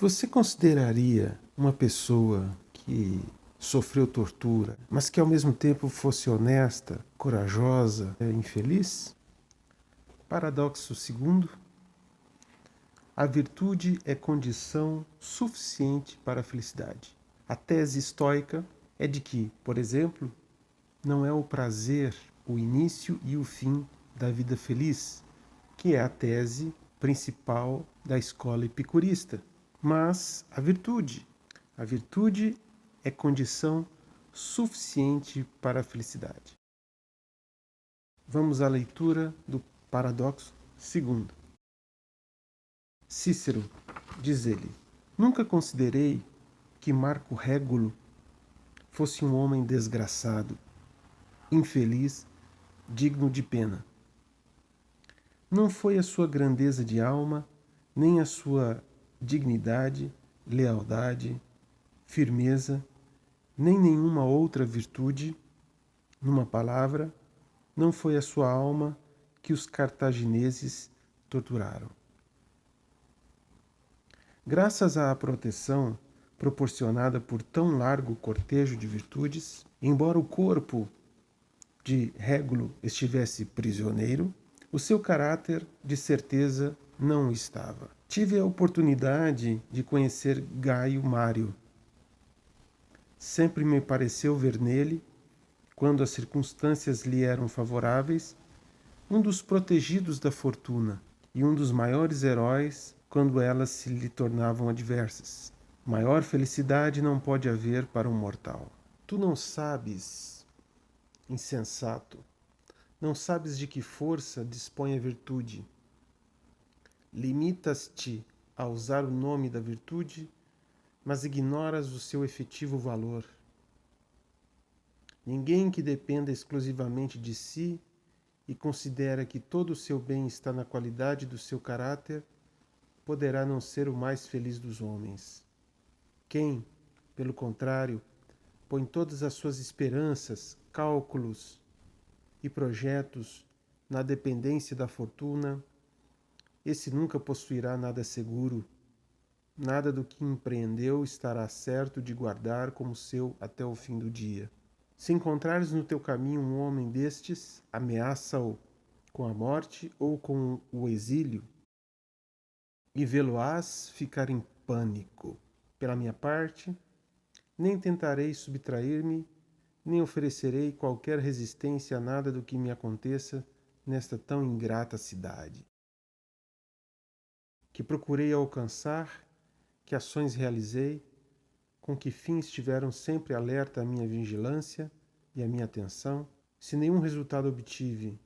Você consideraria uma pessoa que sofreu tortura, mas que ao mesmo tempo fosse honesta, corajosa, infeliz? Paradoxo segundo: a virtude é condição suficiente para a felicidade. A tese estoica é de que, por exemplo, não é o prazer o início e o fim da vida feliz, que é a tese principal da escola epicurista, mas a virtude. A virtude é condição suficiente para a felicidade. Vamos à leitura do paradoxo segundo. Cícero, diz ele, nunca considerei que Marco Régulo fosse um homem desgraçado, infeliz, digno de pena. Não foi a sua grandeza de alma, nem a sua dignidade, lealdade, firmeza, nem nenhuma outra virtude, numa palavra, não foi a sua alma que os cartagineses torturaram. Graças à proteção proporcionada por tão largo cortejo de virtudes, embora o corpo de Régulo estivesse prisioneiro, o seu caráter, de certeza, não estava. Tive a oportunidade de conhecer Gaio Mário. Sempre me pareceu ver nele, quando as circunstâncias lhe eram favoráveis, um dos protegidos da fortuna e um dos maiores heróis quando elas se lhe tornavam adversas. Maior felicidade não pode haver para um mortal. Tu não sabes, insensato, não sabes de que força dispõe a virtude. Limitas-te a usar o nome da virtude, mas ignoras o seu efetivo valor. Ninguém que dependa exclusivamente de si e considera que todo o seu bem está na qualidade do seu caráter, poderá não ser o mais feliz dos homens. Quem, pelo contrário, põe todas as suas esperanças, cálculos e projetos na dependência da fortuna, esse nunca possuirá nada seguro. Nada do que empreendeu estará certo de guardar como seu até o fim do dia. Se encontrares no teu caminho um homem destes, ameaça-o com a morte ou com o exílio, e vê-lo-ás ficar em pânico. Pela minha parte, nem tentarei subtrair-me, nem oferecerei qualquer resistência a nada do que me aconteça nesta tão ingrata cidade. Que procurei alcançar, que ações realizei, com que fins tiveram sempre alerta a minha vigilância e a minha atenção, se nenhum resultado obtive,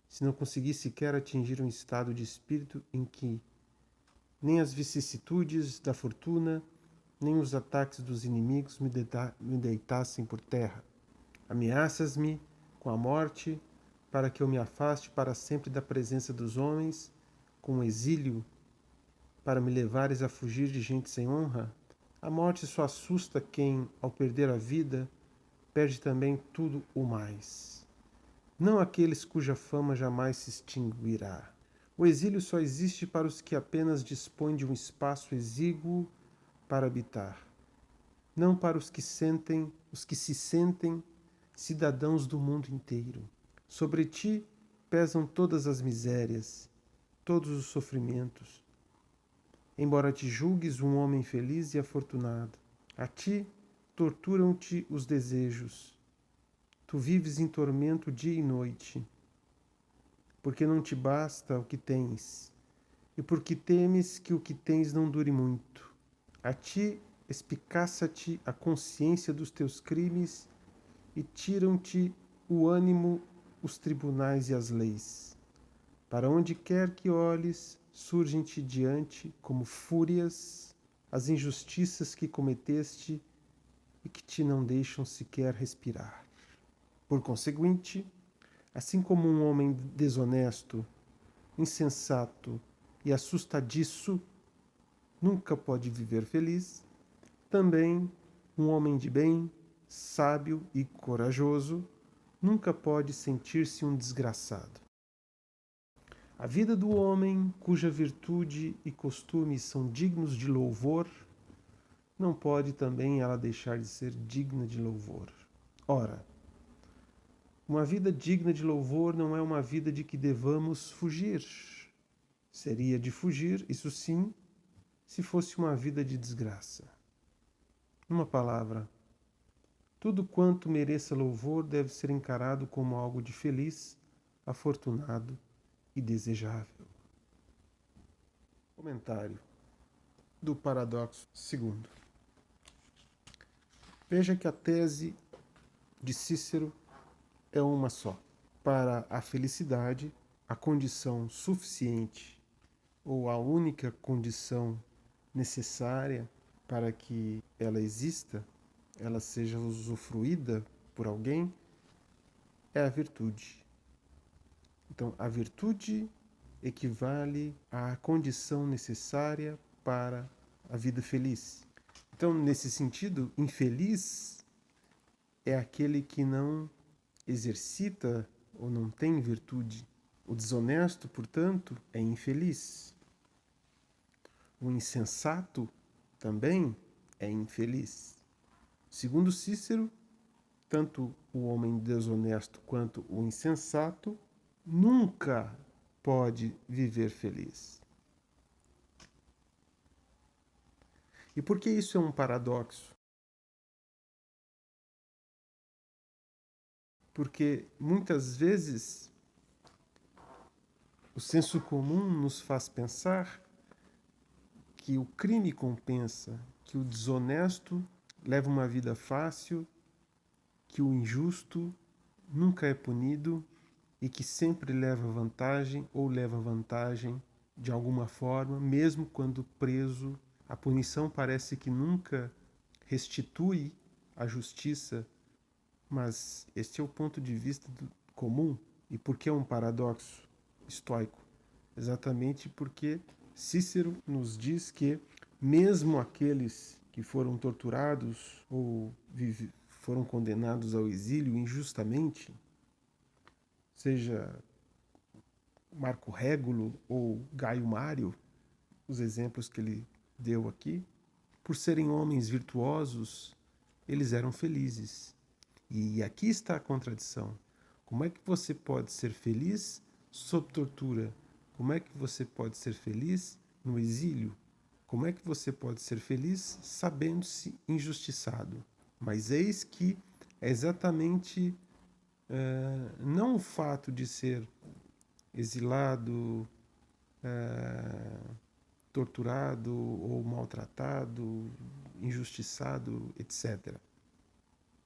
se não consegui sequer atingir um estado de espírito em que nem as vicissitudes da fortuna, nem os ataques dos inimigos me deitassem por terra. Ameaças-me com a morte para que eu me afaste para sempre da presença dos homens, com o exílio para me levares a fugir de gente sem honra? A morte só assusta quem, ao perder a vida, perde também tudo o mais. Não aqueles cuja fama jamais se extinguirá. O exílio só existe para os que apenas dispõem de um espaço exíguo para habitar, não para os que se sentem cidadãos do mundo inteiro. Sobre ti pesam todas as misérias, todos os sofrimentos, embora te julgues um homem feliz e afortunado. A ti torturam-te os desejos. Tu vives em tormento dia e noite, porque não te basta o que tens, e porque temes que o que tens não dure muito. A ti espicaça-te a consciência dos teus crimes e tiram-te o ânimo os tribunais e as leis. Para onde quer que olhes, surgem-te diante, como fúrias, as injustiças que cometeste e que te não deixam sequer respirar. Por conseguinte, assim como um homem desonesto, insensato e assustadiço nunca pode viver feliz, também um homem de bem, sábio e corajoso nunca pode sentir-se um desgraçado. A vida do homem, cuja virtude e costumes são dignos de louvor, não pode também ela deixar de ser digna de louvor. Ora, uma vida digna de louvor não é uma vida de que devamos fugir. Seria de fugir, isso sim, se fosse uma vida de desgraça. Numa palavra, tudo quanto mereça louvor deve ser encarado como algo de feliz, afortunado e desejável. Comentário do paradoxo segundo. Veja que a tese de Cícero é uma só. Para a felicidade, a condição suficiente ou a única condição necessária para que ela exista, ela seja usufruída por alguém, é a virtude. Então, a virtude equivale à condição necessária para a vida feliz. Então, nesse sentido, infeliz é aquele que não exercita ou não tem virtude. O desonesto, portanto, é infeliz. O insensato também é infeliz. Segundo Cícero, tanto o homem desonesto quanto o insensato nunca pode viver feliz. E por que isso é um paradoxo? Porque muitas vezes o senso comum nos faz pensar que o crime compensa, que o desonesto leva uma vida fácil, que o injusto nunca é punido e que sempre leva vantagem ou leva vantagem de alguma forma, mesmo quando preso. A punição parece que nunca restitui a justiça, mas este é o ponto de vista comum. E por que é um paradoxo estoico? Exatamente porque Cícero nos diz que mesmo aqueles que foram torturados ou foram condenados ao exílio injustamente, seja Marco Régulo ou Gaio Mário, os exemplos que ele deu aqui, por serem homens virtuosos, eles eram felizes. E aqui está a contradição. Como é que você pode ser feliz sob tortura? Como é que você pode ser feliz no exílio? Como é que você pode ser feliz sabendo-se injustiçado? Mas eis que é exatamente não o fato de ser exilado, torturado ou maltratado, injustiçado, etc.,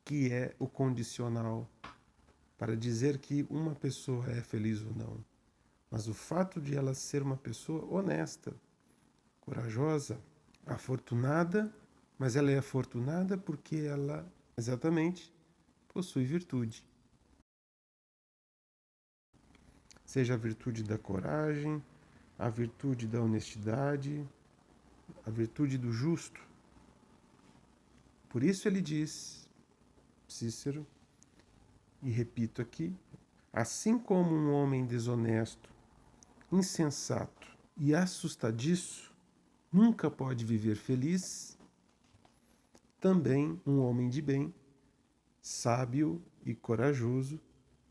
que é o condicional para dizer que uma pessoa é feliz ou não. Mas o fato de ela ser uma pessoa honesta, corajosa, afortunada, mas ela é afortunada porque ela, exatamente, possui virtude. Seja a virtude da coragem, a virtude da honestidade, a virtude do justo. Por isso ele diz, Cícero, e repito aqui, assim como um homem desonesto, insensato e assustadiço nunca pode viver feliz, também um homem de bem, sábio e corajoso,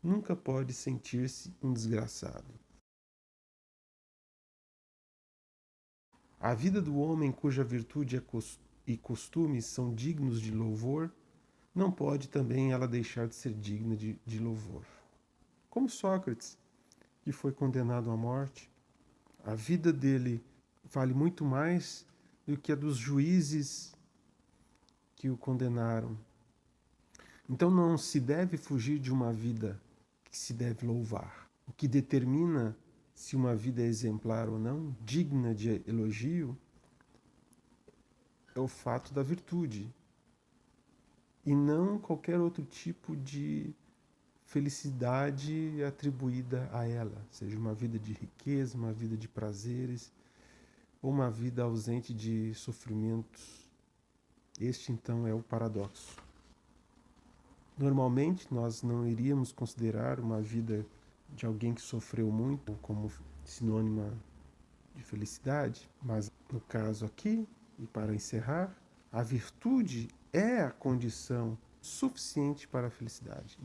nunca pode sentir-se um desgraçado. A vida do homem cuja virtude e costumes são dignos de louvor, não pode também ela deixar de ser digna de louvor. Como Sócrates, que foi condenado à morte, a vida dele vale muito mais do que a dos juízes que o condenaram. Então não se deve fugir de uma vida que se deve louvar. O que determina se uma vida é exemplar ou não, digna de elogio, é o fato da virtude e não qualquer outro tipo de felicidade atribuída a ela, seja uma vida de riqueza, uma vida de prazeres ou uma vida ausente de sofrimentos. Este então é o paradoxo. Normalmente nós não iríamos considerar uma vida de alguém que sofreu muito como sinônima de felicidade, mas no caso aqui, e para encerrar, a virtude é a condição suficiente para a felicidade.